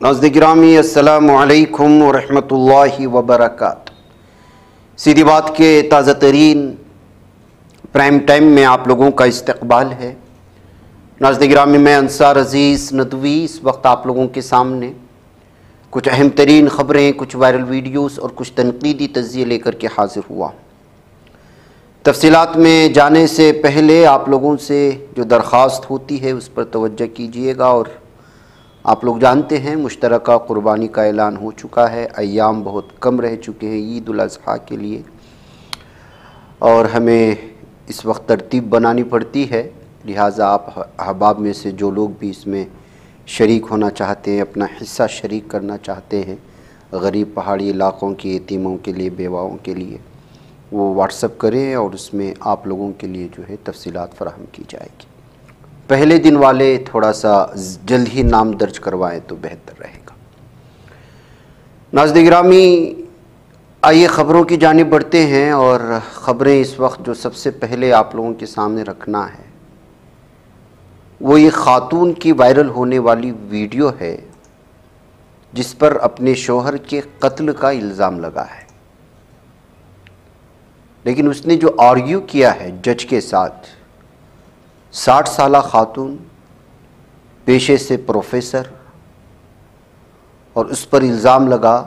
नाज़रीन गिरामी अस्सलामु अलैकुम व रहमतुल्लाहि व बरकातुहू। सीधी बात के ताज़ा तरीन प्राइम टाइम में आप लोगों का इस्तकबाल है। नाज़रीन गिरामी, मैं अंसार अज़ीज़ नदवी इस वक्त आप लोगों के सामने कुछ अहम तरीन ख़बरें, कुछ वायरल वीडियोस और कुछ तनकीदी तज़्ज़िये लेकर के हाज़िर हुआ। तफ़सीलात में जाने से पहले आप लोगों से जो दरख्वास्त होती है उस पर तवज्जो कीजिएगा। और आप लोग जानते हैं मुश्तरका क़ुरबानी का ऐलान हो चुका है। अय्याम बहुत कम रह चुके हैं ईद उल अज़हा के लिए और हमें इस वक्त तरतीब बनानी पड़ती है। लिहाजा आप अहबाब में से जो लोग भी इसमें शरीक होना चाहते हैं, अपना हिस्सा शरीक करना चाहते हैं, गरीब पहाड़ी इलाक़ों के यतीमों के लिए, बेवाओं के लिए, वो व्हाट्सएप करें और उसमें आप लोगों के लिए जो है तफ़सीलात फ़राहम की जाएगी। पहले दिन वाले थोड़ा सा जल्द ही नाम दर्ज करवाएं तो बेहतर रहेगा। नाज़रीन गिरामी, आइए ख़बरों की जानिब बढ़ते हैं। और ख़बरें इस वक्त जो सबसे पहले आप लोगों के सामने रखना है वो ये ख़ातून की वायरल होने वाली वीडियो है जिस पर अपने शोहर के कत्ल का इल्ज़ाम लगा है। लेकिन उसने जो आर्ग्यू किया है जज के साथ, 60 साला खातून, पेशे से प्रोफेसर, और उस पर इल्ज़ाम लगा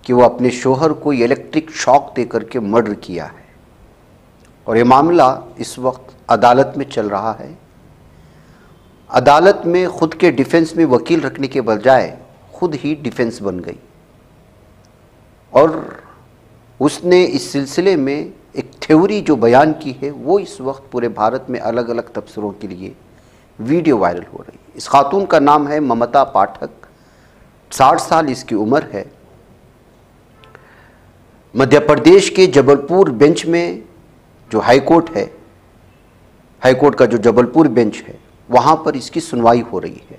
कि वो अपने शोहर को इलेक्ट्रिक शॉक देकर के मर्डर किया है। और ये मामला इस वक्त अदालत में चल रहा है। अदालत में ख़ुद के डिफेंस में वकील रखने के बजाय ख़ुद ही डिफेंस बन गई और उसने इस सिलसिले में एक थ्योरी जो बयान की है वो इस वक्त पूरे भारत में अलग अलग तबसरों के लिए वीडियो वायरल हो रही है। इस खातून का नाम है ममता पाठक, 60 साल इसकी उम्र है। मध्य प्रदेश के जबलपुर बेंच में जो हाई कोर्ट है, हाई कोर्ट का जो जबलपुर बेंच है, वहाँ पर इसकी सुनवाई हो रही है।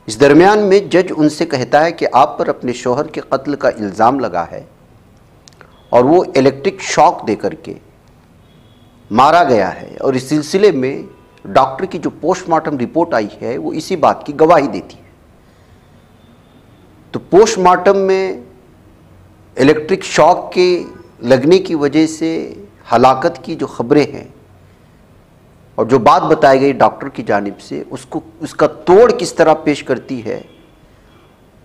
इस दरमियान में जज उनसे कहता है कि आप पर अपने शौहर के कत्ल का इल्ज़ाम लगा है और वो इलेक्ट्रिक शॉक देकर के मारा गया है। और इस सिलसिले में डॉक्टर की जो पोस्टमार्टम रिपोर्ट आई है वो इसी बात की गवाही देती है। तो पोस्टमार्टम में इलेक्ट्रिक शॉक के लगने की वजह से हलाकत की जो खबरें हैं और जो बात बताई गई डॉक्टर की जानिब से, उसका तोड़ किस तरह पेश करती है।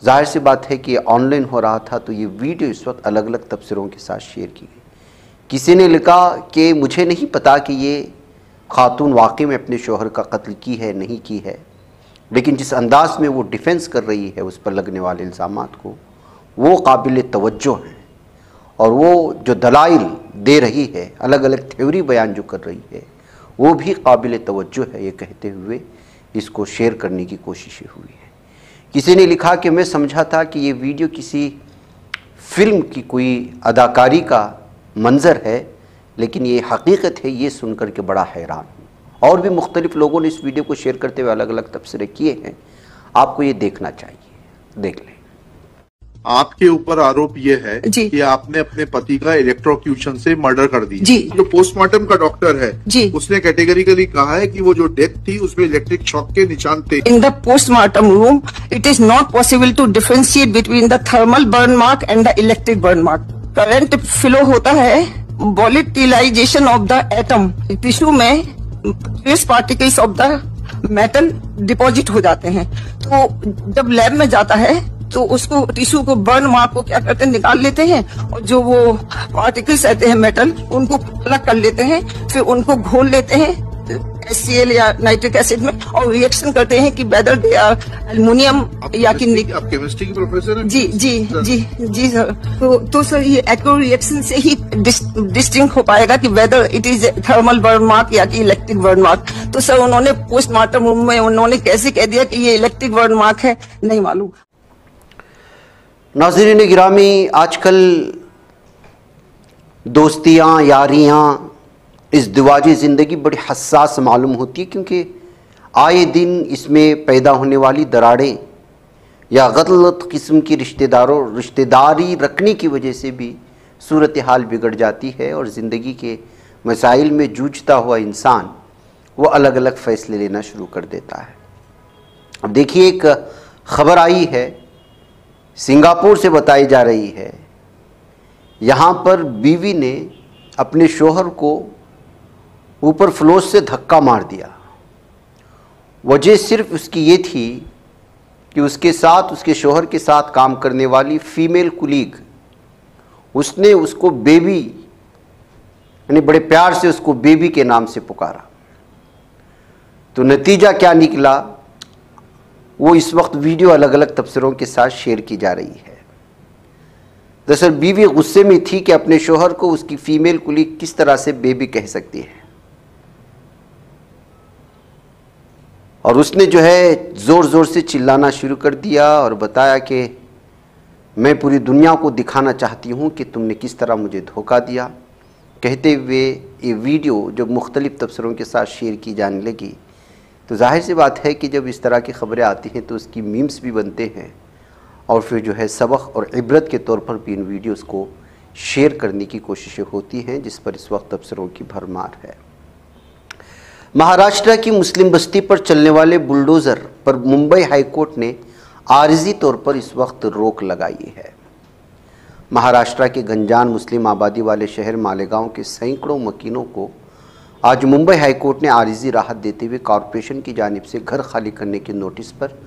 जाहिर सी बात है कि ऑनलाइन हो रहा था तो ये वीडियो इस वक्त अलग अलग तबसरों के साथ शेयर की गई। किसी ने लिखा कि मुझे नहीं पता कि ये खातून वाकई में अपने शौहर का कत्ल की है नहीं की है, लेकिन जिस अंदाज में वो डिफेंस कर रही है उस पर लगने वाले इल्ज़ामात को, वो काबिल तवज्जो हैं। और वो जो दलाइल दे रही है, अलग अलग थ्योरी बयान जो कर रही है, वो भी काबिल तवज्जो है। ये कहते हुए इसको शेयर करने की कोशिशें हुई है। किसी ने लिखा कि मैं समझा था कि ये वीडियो किसी फ़िल्म की कोई अदाकारी का मंज़र है, लेकिन ये हकीकत है। ये सुनकर के बड़ा हैरान हूँ। और भी मुख्तलिफ़ लोगों ने इस वीडियो को शेयर करते हुए अलग अलग तबसरे किए हैं। आपको ये देखना चाहिए, देख लें। आपके ऊपर आरोप ये है कि आपने अपने पति का इलेक्ट्रोक्यूशन से मर्डर कर दिया। जी। जो पोस्टमार्टम का डॉक्टर है जी, उसने कैटेगरिकली कहा है कि वो जो डेथ थी उसमें इलेक्ट्रिक शॉक के निशान थे। In the postmortem room it is not possible to differentiate between the thermal burn mark and the electric burn mark. Current flow होता है, volatilization of the atom, tissue में trace particles of the metal deposit हो जाते हैं। तो जब lab में जाता है तो उसको टिश्यू को, बर्न मार्क को क्या करते हैं, निकाल लेते हैं और जो वो पार्टिकल्स रहते हैं मेटल, उनको अलग कर लेते हैं, फिर उनको घोल लेते हैं HCl या नाइट्रिक एसिड में और रिएक्शन करते हैं कि वेदर दे आर एल्युमिनियम या कि आप केमिस्ट्री के प्रोफेसर हैं? जी जी जी जी सर। तो सर ये एक्रो रिएक्शन से ही डिस्टिंक्ट हो पाएगा कि whether it is thermal burn mark या कि इलेक्ट्रिक बर्न मार्क। तो सर उन्होंने पोस्टमार्टम रूम में उन्होंने कैसे कह दिया कि ये इलेक्ट्रिक बर्न मार्क है, नहीं मालूम। नाज़रीन गिरामी, आजकल दोस्तियाँ, यारियाँ, इस दिवाजी ज़िंदगी बड़ी हसास मालूम होती है, क्योंकि आए दिन इसमें पैदा होने वाली दरारें या गलत किस्म की रिश्तेदारी रखने की वजह से भी सूरत हाल बिगड़ जाती है और ज़िंदगी के मसाइल में जूझता हुआ इंसान वो अलग अलग फ़ैसले लेना शुरू कर देता है। अब देखिए, एक खबर आई है, सिंगापुर से बताई जा रही है, यहाँ पर बीवी ने अपने शोहर को ऊपर फ्लोर से धक्का मार दिया। वजह सिर्फ उसकी ये थी कि उसके साथ, उसके शोहर के साथ काम करने वाली फीमेल कुलीग, उसने उसको बेबी, यानी बड़े प्यार से उसको बेबी के नाम से पुकारा। तो नतीजा क्या निकला, वो इस वक्त वीडियो अलग अलग तबसरों के साथ शेयर की जा रही है। दरअसल बीवी गुस्से में थी कि अपने शोहर को उसकी फीमेल कुलीग किस तरह से बेबी कह सकती है, और उसने जो है ज़ोर ज़ोर से चिल्लाना शुरू कर दिया और बताया कि मैं पूरी दुनिया को दिखाना चाहती हूँ कि तुमने किस तरह मुझे धोखा दिया। कहते हुए ये वीडियो जब मुख्तलिफ़ तबसरों के साथ शेयर की जाने लगी तो जाहिर सी बात है कि जब इस तरह की ख़बरें आती हैं तो उसकी मीम्स भी बनते हैं और फिर जो है सबक और इबरत के तौर पर भी इन वीडियोज़ को शेयर करने की कोशिशें होती हैं, जिस पर इस वक्त तबसरों की भरमार है। महाराष्ट्र की मुस्लिम बस्ती पर चलने वाले बुलडोज़र पर मुंबई हाईकोर्ट ने आर्जी तौर पर इस वक्त रोक लगाई है। महाराष्ट्र के गंजान मुस्लिम आबादी वाले शहर मालेगांव के सैकड़ों मकीनों को आज मुंबई हाईकोर्ट ने आर्जी राहत देते हुए कॉरपोरेशन की जानिब से घर खाली करने के नोटिस पर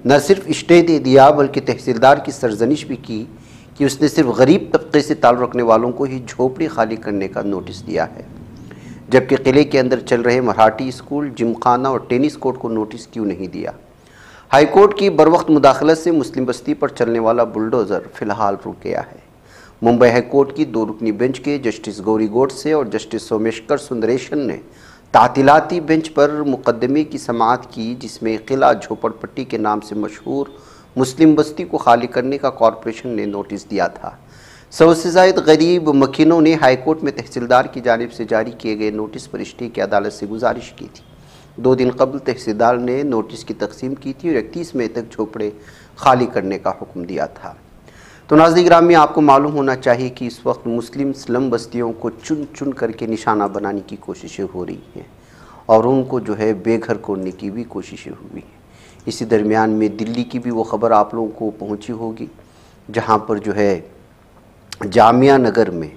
न सिर्फ स्टे दे दिया बल्कि तहसीलदार की सरजनिश भी की कि उसने सिर्फ गरीब तबके से ताल्लुक़ रखने वालों को ही झोपड़ी खाली करने का नोटिस दिया है, जबकि किले के अंदर चल रहे मराठी स्कूल, जिमखाना और टेनिस कोर्ट को नोटिस क्यों नहीं दिया। हाईकोर्ट की बरवक्त मुदाखलत से मुस्लिम बस्ती पर चलने वाला बुलडोज़र फिलहाल रुक गया है। मुंबई हाईकोर्ट की 2 रुकनी बेंच के जस्टिस गौरी गोडसे और जस्टिस सोमेश्वर सुंदरेशन ने तातीलाती बेंच पर मुकदमे की समाअत की, जिसमें किला झोपड़पट्टी के नाम से मशहूर मुस्लिम बस्ती को खाली करने का कॉरपोरेशन ने नोटिस दिया था। 100 से ज़ायद गरीब मकीनों ने हाईकोर्ट में तहसीलदार की जानिब से जारी किए गए नोटिस पर स्टे की अदालत से गुजारिश की थी। 2 दिन कबल तहसीलदार ने नोटिस की तकसीम की थी और 31 मई तक झोपड़े खाली करने का हुक्म दिया था। तो नाज़रीन गिरामी, आपको मालूम होना चाहिए कि इस वक्त मुस्लिम स्लम बस्तियों को चुन चुन करके निशाना बनाने की कोशिशें हो रही हैं और उनको जो है बेघर करने की भी कोशिशें हुई हैं। इसी दरमियान में दिल्ली की भी वो ख़बर आप लोगों को पहुँची होगी, जहाँ पर जो है जामिया नगर में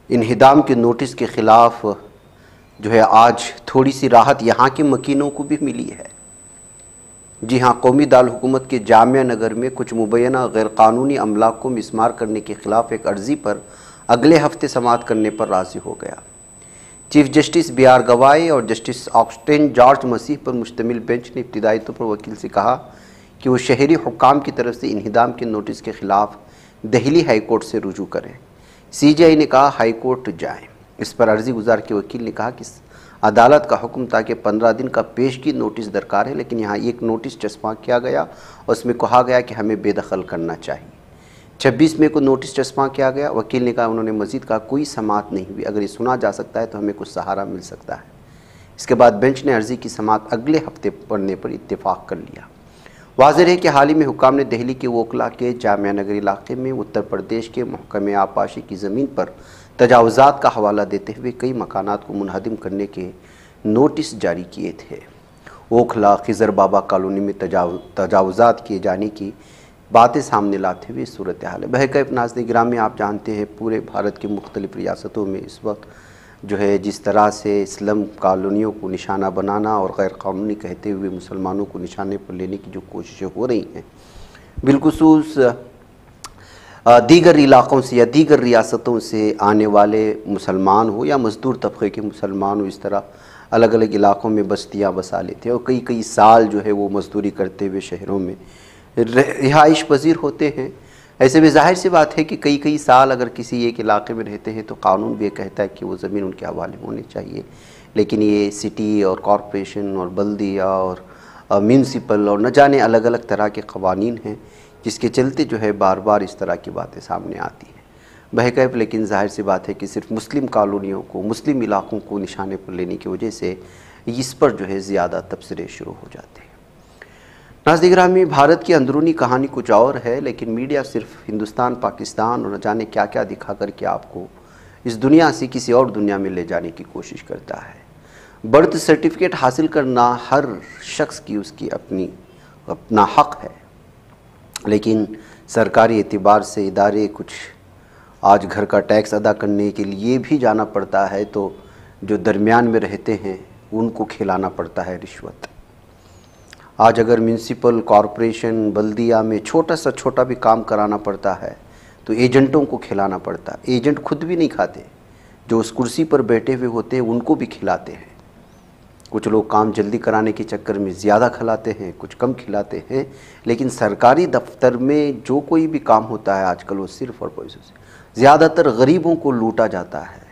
इन्हिदाम के नोटिस के ख़िलाफ़ जो है आज थोड़ी सी राहत यहाँ के मकीनों को भी मिली है। जी हाँ, कौमी दाल हुकूमत के जामिया नगर में कुछ मुबैना गैरकानूनी अमलाक को मिसमार करने के ख़िलाफ़ एक अर्ज़ी पर अगले हफ्ते समाअत करने पर राज़ी हो गया। चीफ जस्टिस BR गवाई और जस्टिस ऑगस्टिन जॉर्ज मसीह पर मुश्तमिल बेंच ने इब्तिदाई तौर पर वकील से कहा कि वो शहरी हुक्काम की तरफ से इन्हिदाम के नोटिस के ख़िलाफ़ दिल्ली हाई कोर्ट से रुजू करें। CJI ने कहा हाई कोर्ट जाएँ। इस पर अर्जी गुजार के वकील ने कहा कि अदालत का हुक्म था कि 15 दिन का पेशगी नोटिस दरकार है, लेकिन यहाँ एक नोटिस चस्पा किया गया और उसमें कहा गया कि हमें बेदखल करना चाहिए। 26 मई को नोटिस चस्पा किया गया। वकील ने कहा, उन्होंने मज़ीद कहा कोई समाअत नहीं हुई, अगर ये सुना जा सकता है तो हमें कुछ सहारा मिल सकता है। इसके बाद बेंच ने अर्जी की समाअत अगले हफ्ते पढ़ने पर इत्तेफाक कर लिया। वाज़ेह है कि हाल ही में हुक्काम ने दिल्ली के वोकला के जामिया नगर इलाके में उत्तर प्रदेश के महकमे आबपाशी की ज़मीन पर तजावुज़ात का हवाला देते हुए कई मकानात को मुनहदिम करने के नोटिस जारी किए थे। ओखला खिज़र बाबा कॉलोनी में तजावुज़ात किए जाने की बातें सामने लाते हुए सूरत हाल है। बहरकैफ नाज़रीन गिरामी, आप जानते हैं पूरे भारत के मुख्तलिफ़ रियासतों में इस वक्त जो है जिस तरह से इस्लाम कॉलोनियों को निशाना बनाना और गैर कानूनी कहते हुए मुसलमानों को निशाने पर लेने की जो कोशिशें हो रही हैं, बिलखुसूस दीगर इलाक़ों से या दीगर रियासतों से आने वाले मुसलमान हो या मज़दूर तबके के मुसलमान हो, इस तरह अलग अलग इलाक़ों में बस्तियाँ बसा लेते हैं और कई कई साल जो है वो मज़दूरी करते हुए शहरों में रिहाइश पजीर होते हैं। ऐसे में ज़ाहिर सी बात है कि कई कई साल अगर किसी एक इलाके में रहते हैं तो कानून भी कहता है कि वो ज़मीन उनके हवाले होनी चाहिए, लेकिन ये सिटी और कॉरपोरेशन और बल्दिया और म्यूनसिपल और न जाने अलग अलग तरह के क़वानीन हैं, जिसके चलते जो है बार बार इस तरह की बातें सामने आती हैं। बहरकैफ लेकिन ज़ाहिर सी बात है कि सिर्फ मुस्लिम कॉलोनियों को, मुस्लिम इलाक़ों को निशाने पर लेने की वजह से इस पर जो है ज़्यादा तबसरे शुरू हो जाते हैं। नाज़रीन गिरामी, भारत की अंदरूनी कहानी कुछ और है, लेकिन मीडिया सिर्फ हिंदुस्तान, पाकिस्तान और न जाने क्या क्या दिखा करके आपको इस दुनिया से किसी और दुनिया में ले जाने की कोशिश करता है। बर्थ सर्टिफिकेट हासिल करना हर शख्स की उसकी अपनी अपना हक़ है, लेकिन सरकारी एतबार से इदारे कुछ आज घर का टैक्स अदा करने के लिए भी जाना पड़ता है, तो जो दरमियान में रहते हैं उनको खिलाना पड़ता है रिश्वत। आज अगर म्यूनसिपल कॉरपोरेशन बल्दिया में छोटा सा छोटा भी काम कराना पड़ता है तो एजेंटों को खिलाना पड़ता है। एजेंट खुद भी नहीं खाते, जो उस कुर्सी पर बैठे हुए होते हैं उनको भी खिलाते हैं। कुछ लोग काम जल्दी कराने के चक्कर में ज़्यादा खिलाते हैं, कुछ कम खिलाते हैं, लेकिन सरकारी दफ्तर में जो कोई भी काम होता है आजकल वो सिर्फ और पैसों से, ज़्यादातर गरीबों को लूटा जाता है।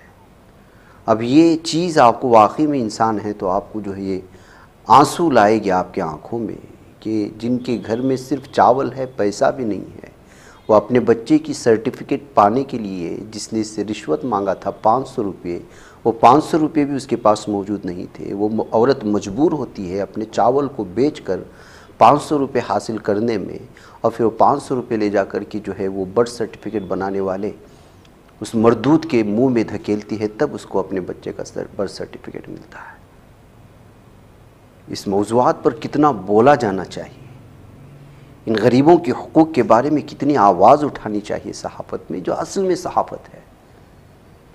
अब ये चीज़ आपको वाकई में इंसान है तो आपको जो है ये आंसू लाएगी आपके आंखों में कि जिनके घर में सिर्फ चावल है, पैसा भी नहीं है, वो अपने बच्चे की सर्टिफिकेट पाने के लिए जिसने इससे रिश्वत मांगा था 500 रुपये, वो 500 रुपये भी उसके पास मौजूद नहीं थे। वो औरत मजबूर होती है अपने चावल को बेचकर 500 रुपये हासिल करने में, और फिर वो 500 रुपये ले जाकर के जो है वो बर्थ सर्टिफिकेट बनाने वाले उस मरदूद के मुंह में धकेलती है, तब उसको अपने बच्चे का बर्थ सर्टिफिकेट मिलता है। इस मौज़ूआत पर कितना बोला जाना चाहिए, इन गरीबों के हुकूक़ के बारे में कितनी आवाज़ उठानी चाहिए सहाफ़त में, जो असल में सहाफ़त है।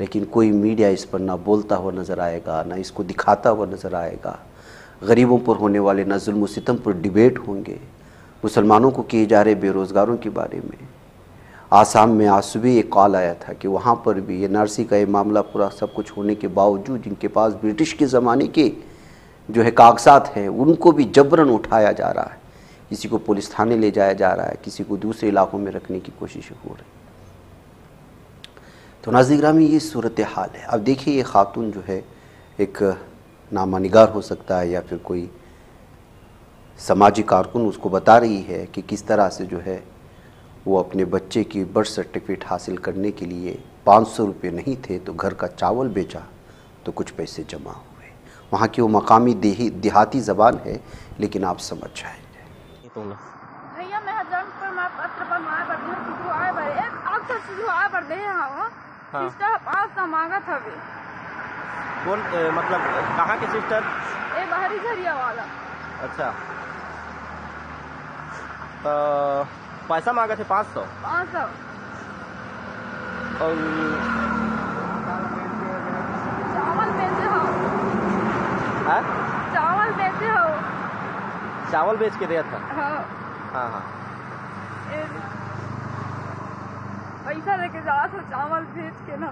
लेकिन कोई मीडिया इस पर ना बोलता हुआ नज़र आएगा, ना इसको दिखाता हुआ नज़र आएगा। गरीबों पर होने वाले ना जुल्म सितम पर डिबेट होंगे, मुसलमानों को किए जा रहे बेरोज़गारों के बारे में। आसाम में आज सुबह एक कॉल आया था कि वहाँ पर भी NRC का ये मामला पूरा सब कुछ होने के बावजूद जिनके पास ब्रिटिश के ज़माने के जो है कागजात हैं उनको भी जबरन उठाया जा रहा है। किसी को पुलिस थाने ले जाया जा रहा है, किसी को दूसरे इलाकों में रखने की कोशिश हो रही। तो नाज़रीन गिरामी ये सूरत हाल है। अब देखिए ये खातून जो है एक नामानिगार हो सकता है या फिर कोई समाजी कारकुन, उसको बता रही है कि किस तरह से जो है वो अपने बच्चे की बर्थ सर्टिफिकेट हासिल करने के लिए 500 रुपये नहीं थे तो घर का चावल बेचा तो कुछ पैसे जमा हुए। वहाँ की वो मकामी देहाती ज़बान है, लेकिन आप समझ जाएंगे। भैया मैं जन्म प्रमाण पत्र बनवाए पर दिन शुरू आए पर एक अक्सर शुरू आए पर दे हां सिस्टर 500 मांगा था वे। कौन मतलब कहाँ के सिस्टर? ए बाहरी झरिया वाला। अच्छा, तो पैसा मांगा थे 500। और चावल बेचे हो? चावल बेचे हो? चावल बेच के दिया था? हाँ हाँ। पैसा लेके जा तो चावल बेच के ना।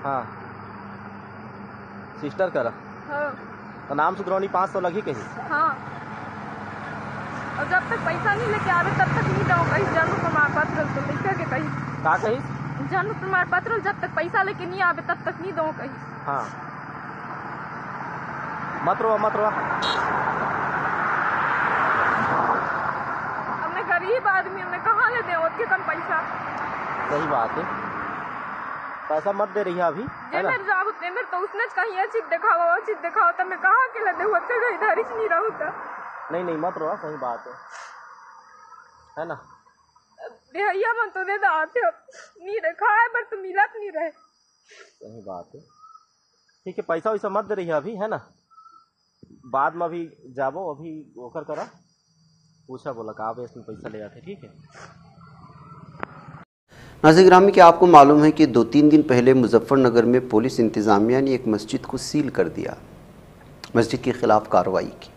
हाँ सिस्टर करा। हाँ तो नाम सुधरौनी 500 लगी कहीं? हाँ, और जब तक पैसा नहीं लेके आवे तब तक नहीं जाओ कहीं जन्म प्रमाण पत्र तो लिख के कहीं। का कहीं? जन्म प्रमाण पत्र जब तक पैसा लेके नहीं आवे तब तक नहीं दो कहीं। हाँ मत रो। हमने गरीब आदमी हमने कहाँ ले दे उसके कम पैसा। सही बात है, पैसा मत दे रही है अभी है ना? मेरे तो उसने कहीं ये चीज दिखाओ तो मैं कहाँ के ले दे होते गई इधर ही नहीं रहूँगा। नहीं मत रो, सही बात है ना? भैया मन तो दे आते नहीं रखा है पर तो मिलत नहीं रहे। सही बात है, ठीक है। पैसा वैसा मत दे रही है अभी है ना? बाद में अभी जाबो, अभी ओकर करा पूछा बोला का आप इसमें पैसा ले जाते। ठीक है नाज़रीन गिरामी, क्या आपको मालूम है कि 2-3 दिन पहले मुजफ्फरनगर में पुलिस इंतज़ामिया ने एक मस्जिद को सील कर दिया, मस्जिद के ख़िलाफ़ कार्रवाई की।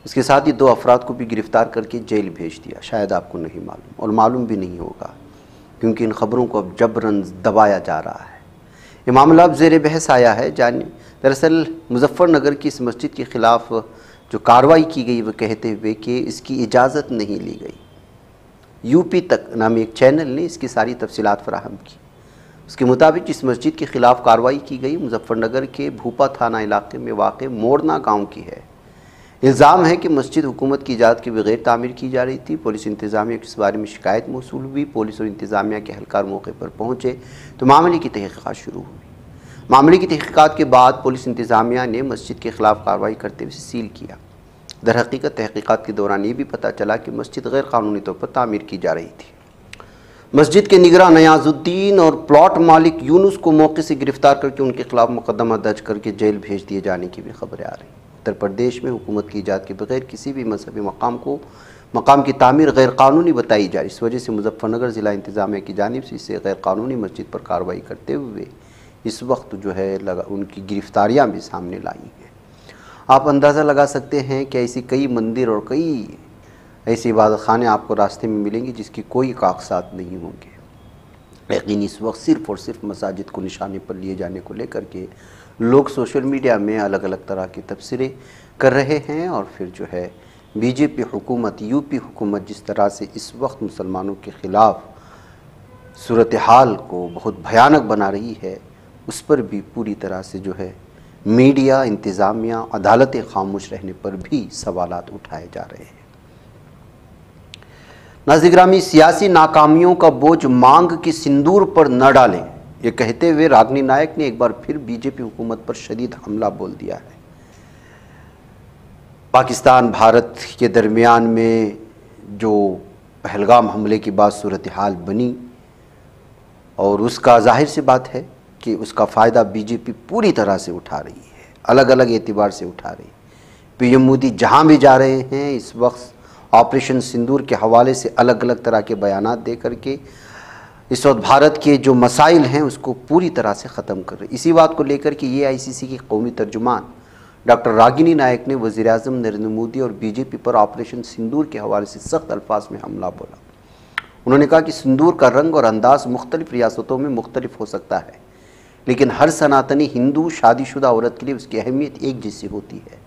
इसके साथ ही 2 अफराद को भी गिरफ़्तार करके जेल भेज दिया। शायद आपको नहीं मालूम और मालूम भी नहीं होगा क्योंकि इन ख़बरों को अब जबरन दबाया जा रहा है। ये मामला अब ज़ेर बहस आया है। जानिए, दरअसल मुजफ्फरनगर की इस मस्जिद के ख़िलाफ़ जो कार्रवाई की गई वह कहते हुए कि इसकी इजाज़त नहीं ली गई। यूपी तक नामी एक चैनल ने इसकी सारी तफसीलात फराहम की। उसके मुताबिक इस मस्जिद के ख़िलाफ़ कार्रवाई की गई मुजफ्फरनगर के भूपा थाना इलाके में वाक़ मोरना गाँव की है। इल्ज़ाम है कि मस्जिद हुकूमत की इजाज़त के बगैर तामीर की जा रही थी। पुलिस इंतज़ामिया को इस बारे में शिकायत मौसूल हुई। पुलिस और इंतज़ामिया के एहलकार मौके पर पहुँचे तो मामले की तहक़ीक़ात शुरू हुई। मामले की तहक़ीक़ात के बाद पुलिस इंतज़ामिया ने मस्जिद के ख़िलाफ़ कार्रवाई करते हुए सील किया। दरहकीकत तहक़ीक़ात के दौरान ये भी पता चला कि मस्जिद गैर कानूनी तौर पर तामीर की जा रही थी। मस्जिद के निगरान नयाजुद्दीन और प्लॉट मालिक यूनुस को मौके से गिरफ़्तार करके उनके खिलाफ मुकदमा दर्ज करके जेल भेज दिए जाने की भी खबरें आ रही। उत्तर प्रदेश में हुकूमत की इजाज़त के बगैर किसी भी मजहबी मकाम की तामीर गैर कानूनी बताई जाए। इस वजह से मुजफ्फरनगर ज़िला इंतज़ामिया की जानिब से इसे गैर कानूनी मस्जिद पर कार्रवाई करते हुए इस वक्त जो है उनकी गिरफ्तारियाँ भी सामने लाई हैं। आप अंदाज़ा लगा सकते हैं कि ऐसी कई मंदिर और कई ऐसे इबादत खाने आपको रास्ते में मिलेंगे जिसकी कोई कागजात नहीं होंगे, लेकिन इस वक्त सिर्फ़ और सिर्फ मसाजिद को निशाने पर लिए जाने को लेकर के लोग सोशल मीडिया में अलग अलग तरह के तबसरे कर रहे हैं। और फिर जो है बीजेपी हुकूमत, यूपी हुकूमत जिस तरह से इस वक्त मुसलमानों के ख़िलाफ़ सूरत हाल को बहुत भयानक बना रही है, उस पर भी पूरी तरह से जो है मीडिया, इंतज़ामिया, अदालतें खामोश रहने पर भी सवालात उठाए जा रहे हैं। नाज़रीन गिरामी, सियासी नाकामियों का बोझ मांग की सिंदूर पर न डालें, ये कहते हुए रागिनी नायक ने एक बार फिर बीजेपी हुकूमत पर शदीद हमला बोल दिया है। पाकिस्तान भारत के दरमियान में जो पहलगाम हमले के बाद सूरत हाल बनी और उसका जाहिर सी बात है कि उसका फ़ायदा बीजेपी पूरी तरह से उठा रही है, अलग अलग एतबार से उठा रही है। पीएम मोदी जहाँ भी जा रहे हैं इस वक्त ऑपरेशन सिंदूर के हवाले से अलग अलग तरह के बयानात दे करके इस वक्त भारत के जो मसाइल हैं उसको पूरी तरह से ख़त्म कर रहे। इसी बात को लेकर के AICC की कौमी तर्जुमान डॉक्टर रागिनी नायक ने वज़ीर-ए-आज़म नरेंद्र मोदी और बीजेपी पर ऑपरेशन सिंदूर के हवाले से सख्त अल्फाज में हमला बोला। उन्होंने कहा कि सिंदूर का रंग और अंदाज मुख्तलिफ रियासतों में मुख्तलिफ हो सकता है, लेकिन हर सनातनी हिंदू शादीशुदा औरत के लिए उसकी अहमियत एक जैसी होती है।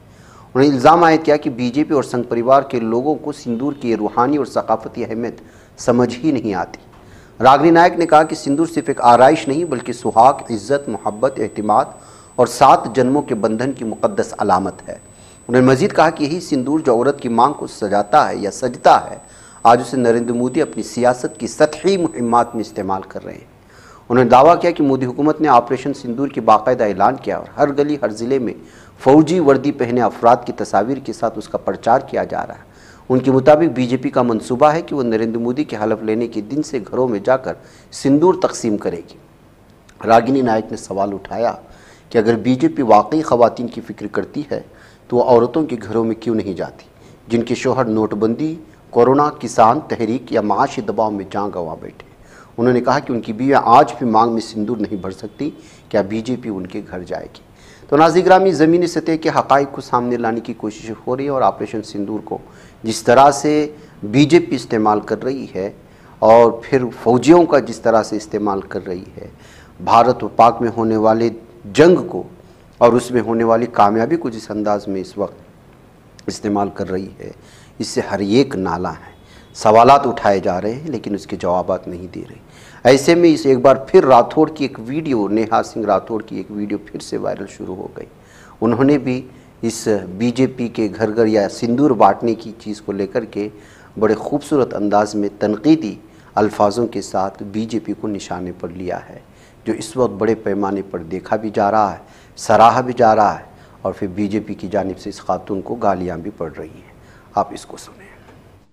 उन्होंने इल्ज़ाम आयद किया कि बीजेपी और संघ परिवार के लोगों को सिंदूर की रूहानी और सकाफती अहमियत समझ ही नहीं आती। रागिनी नायक ने कहा कि सिंदूर सिर्फ एक आराइश नहीं बल्कि सुहाग, इज़्ज़त, मोहब्बत, एहतिमाद और 7 जन्मों के बंधन की मुक़द्दस अलामत है। उन्होंने मज़ीद कहा कि यही सिंदूर जो औरत की मांग को सजाता है या सजता है, आज उसे नरेंद्र मोदी अपनी सियासत की सतही मुहिम्मात में इस्तेमाल कर रहे हैं। उन्होंने दावा किया कि मोदी हुकूमत ने ऑपरेशन सिंदूर की बाकायदा ऐलान किया और हर गली हर ज़िले में फ़ौजी वर्दी पहने अफराद की तस्वीर के साथ उसका प्रचार किया जा रहा है। उनके मुताबिक बीजेपी का मंसूबा है कि वो नरेंद्र मोदी के हलफ लेने के दिन से घरों में जाकर सिंदूर तकसीम करेगी। रागिनी नायक ने सवाल उठाया कि अगर बीजेपी वाकई ख़वातीन की फ़िक्र करती है तो वो औरतों के घरों में क्यों नहीं जाती, जिनके शोहर नोटबंदी, कोरोना, किसान तहरीक या माशी दबाव में जान गंवा बैठे। उन्होंने कहा कि उनकी बीवियाँ आज भी मांग में सिंदूर नहीं भर सकती, क्या बीजेपी उनके घर जाएगी। तो नाज़रीन गिरामी, ज़मीनी सतह के हक़ाइक़ को सामने लाने की कोशिश हो रही है और ऑपरेशन सिंदूर को जिस तरह से बीजेपी इस्तेमाल कर रही है और फिर फ़ौजियों का जिस तरह से इस्तेमाल कर रही है, भारत और पाक में होने वाले जंग को और उसमें होने वाली कामयाबी को जिस अंदाज़ में इस वक्त इस्तेमाल कर रही है, इससे हर एक नाला है। सवालात उठाए जा रहे हैं लेकिन उसके जवाबात नहीं दे रहे। ऐसे में इस एक बार फिर राठौड़ की एक वीडियो, नेहा सिंह राठौड़ की एक वीडियो फिर से वायरल शुरू हो गई। उन्होंने भी इस बीजेपी के घर घर या सिंदूर बांटने की चीज़ को लेकर के बड़े खूबसूरत अंदाज में तनकीदी अल्फाजों के साथ बीजेपी को निशाने पर लिया है, जो इस वक्त बड़े पैमाने पर देखा भी जा रहा है, सराहा भी जा रहा है और फिर बीजेपी की जानिब से इस खातून को गालियाँ भी पड़ रही हैं। आप इसको सुने।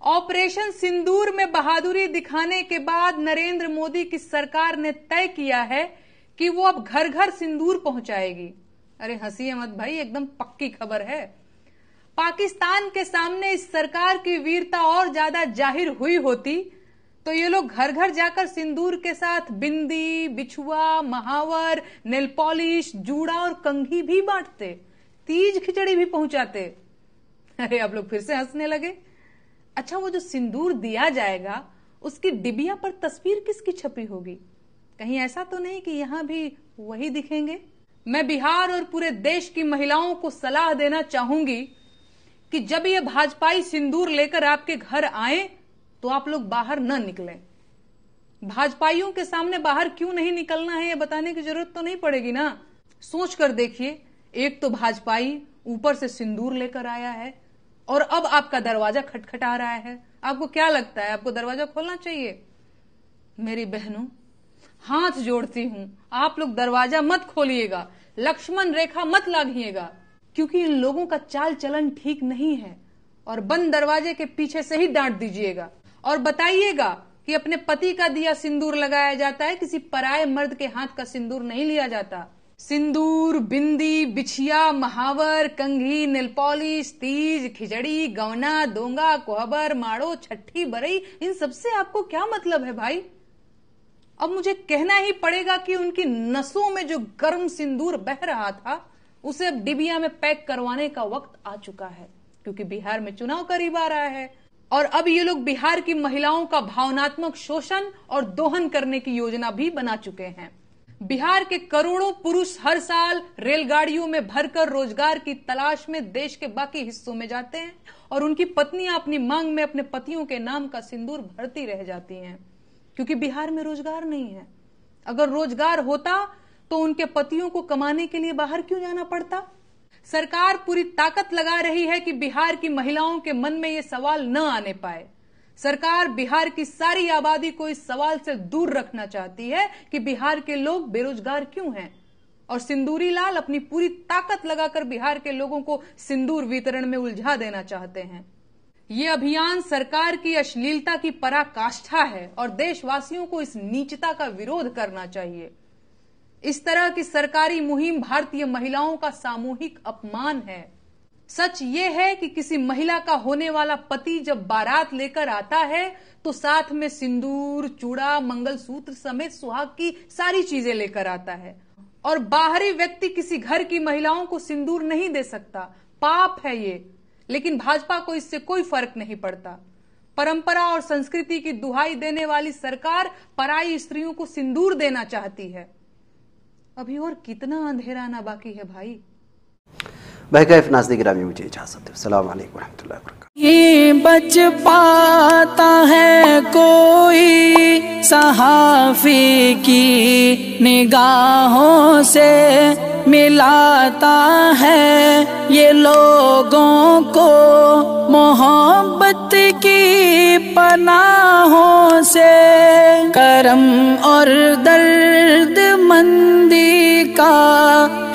ऑपरेशन सिंदूर में बहादुरी दिखाने के बाद नरेंद्र मोदी की सरकार ने तय किया है कि वो अब घर घर सिंदूर पहुंचाएगी। अरे हंसिए मत भाई, एकदम पक्की खबर है। पाकिस्तान के सामने इस सरकार की वीरता और ज्यादा जाहिर हुई होती तो ये लोग घर घर जाकर सिंदूर के साथ बिंदी, बिछुआ, महावर, नेल पॉलिश, जूड़ा और कंघी भी बांटते, तीज खिचड़ी भी पहुंचाते। अरे आप लोग फिर से हंसने लगे। अच्छा, वो जो सिंदूर दिया जाएगा उसकी डिबिया पर तस्वीर किसकी छपी होगी? कहीं ऐसा तो नहीं कि यहां भी वही दिखेंगे? मैं बिहार और पूरे देश की महिलाओं को सलाह देना चाहूंगी कि जब ये भाजपाई सिंदूर लेकर आपके घर आए तो आप लोग बाहर न निकलें। भाजपाइयों के सामने बाहर क्यों नहीं निकलना है ये बताने की जरूरत तो नहीं पड़ेगी ना। सोच कर देखिए, एक तो भाजपाई ऊपर से सिंदूर लेकर आया है और अब आपका दरवाजा खटखटा रहा है। आपको क्या लगता है, आपको दरवाजा खोलना चाहिए? मेरी बहनों, हाथ जोड़ती हूं, आप लोग दरवाजा मत खोलिएगा, लक्ष्मण रेखा मत लागिएगा, क्योंकि इन लोगों का चाल चलन ठीक नहीं है। और बंद दरवाजे के पीछे से ही डांट दीजिएगा और बताइएगा कि अपने पति का दिया सिंदूर लगाया जाता है, किसी पराये मर्द के हाथ का सिंदूर नहीं लिया जाता। सिंदूर, बिंदी, बिछिया, महावर, कंघी, नेल पॉलिश, तीज, खिचड़ी, गवना, दोंगा, कोहबर, माड़ो, छठी, बरई, इन सबसे आपको क्या मतलब है भाई? अब मुझे कहना ही पड़ेगा कि उनकी नसों में जो गर्म सिंदूर बह रहा था उसे अब डिबिया में पैक करवाने का वक्त आ चुका है, क्योंकि बिहार में चुनाव करीब आ रहा है और अब ये लोग बिहार की महिलाओं का भावनात्मक शोषण और दोहन करने की योजना भी बना चुके हैं। बिहार के करोड़ों पुरुष हर साल रेलगाड़ियों में भरकर रोजगार की तलाश में देश के बाकी हिस्सों में जाते हैं और उनकी पत्नियां अपनी मांग में अपने पतियों के नाम का सिंदूर भरती रह जाती हैं, क्योंकि बिहार में रोजगार नहीं है। अगर रोजगार होता तो उनके पतियों को कमाने के लिए बाहर क्यों जाना पड़ता? सरकार पूरी ताकत लगा रही है कि बिहार की महिलाओं के मन में ये सवाल न आने पाए। सरकार बिहार की सारी आबादी को इस सवाल से दूर रखना चाहती है कि बिहार के लोग बेरोजगार क्यों हैं, और सिंदूरी लाल अपनी पूरी ताकत लगाकर बिहार के लोगों को सिंदूर वितरण में उलझा देना चाहते हैं। ये अभियान सरकार की अश्लीलता की पराकाष्ठा है और देशवासियों को इस नीचता का विरोध करना चाहिए। इस तरह की सरकारी मुहिम भारतीय महिलाओं का सामूहिक अपमान है। सच ये है कि किसी महिला का होने वाला पति जब बारात लेकर आता है तो साथ में सिंदूर, चूड़ा, मंगलसूत्र समेत सुहाग की सारी चीजें लेकर आता है, और बाहरी व्यक्ति किसी घर की महिलाओं को सिंदूर नहीं दे सकता। पाप है ये, लेकिन भाजपा को इससे कोई फर्क नहीं पड़ता। परंपरा और संस्कृति की दुहाई देने वाली सरकार पराई स्त्रियों को सिंदूर देना चाहती है। अभी और कितना अंधेरा आना बाकी है भाई। बहकाइफ नाज़रीन गिरामी, मुझे इजाज़त दो। अस्सलाम वालेकुम रहमतुल्लाहि व बरकातहू। ये बच पाता है कोई सहाफ़ी की निगाहों से, मिलाता है ये लोगों को मोहब्बत की पनाहों से। करम और दर्द मंदी का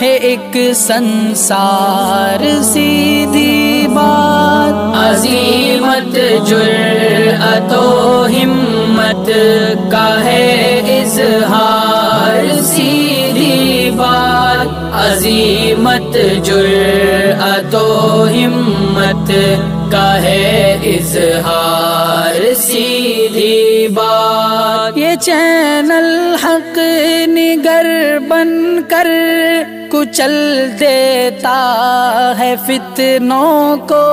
है एक संसार, सीधी बात। अज़ीमत जुर्अतो हिम्मत का है इज़हार, सीधी बात। अज़ीमत जुर्अतो हिम्मत का है इज़हार, सीधी बात। ये चैनल हक निगर बनकर कुचल देता है फितनों को।